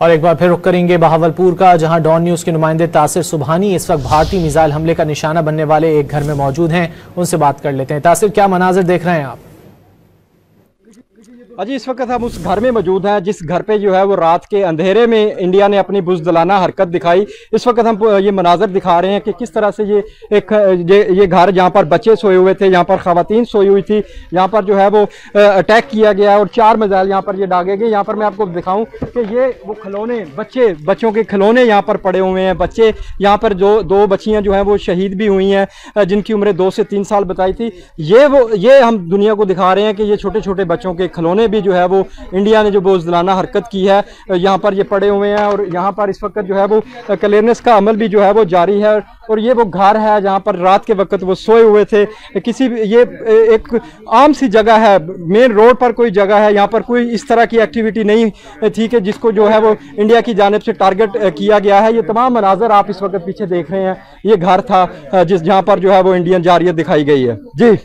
और एक बार फिर रुख करेंगे बहावलपुर का, जहां डॉन न्यूज के नुमाइंदे तासिर सुबहानी इस वक्त भारतीय मिसाइल हमले का निशाना बनने वाले एक घर में मौजूद हैं। उनसे बात कर लेते हैं। तासिर, क्या मनाजिर देख रहे हैं आप? अजी, इस वक्त हम उस घर में मौजूद हैं जिस घर पे जो है वो रात के अंधेरे में इंडिया ने अपनी बुज़दिलाना हरकत दिखाई। इस वक्त हम ये मनाजर दिखा रहे हैं कि किस तरह से ये घर जहाँ पर बच्चे सोए हुए थे, यहाँ पर ख़वातीन सोई हुई थी, यहाँ पर जो है वो अटैक किया गया और 4 मिसाइल यहाँ पर ये दागे गए। यहाँ पर मैं आपको दिखाऊं कि ये वो खिलौने बच्चों के खिलौने यहाँ पर पड़े हुए हैं। बच्चे यहाँ पर जो 2 बच्चियाँ जो हैं वो शहीद भी हुई हैं, जिनकी उम्रें 2 से 3 साल बताई थी। ये हम दुनिया को दिखा रहे हैं कि ये छोटे छोटे बच्चों के खिलौने भी जो है वो इंडिया ने जो बुज़दिलाना हरकत की है, यहाँ पर ये पड़े हुए हैं। और यहाँ पर इस वक्त जो है वो क्लियरेंस का अमल भी जो है वो जारी है। और ये वो घर है जहाँ पर रात के वक्त वो सोए हुए थे। ये एक आम सी जगह है, मेन रोड पर कोई जगह है, यहाँ पर कोई इस तरह की एक्टिविटी नहीं थी कि जिसको जो है वो इंडिया की जानिब से टारगेट किया गया है। ये तमाम मनाजर आप इस वक्त पीछे देख रहे हैं, ये घर था जहाँ पर जो है वो इंडियन जारियत दिखाई गई है। जी।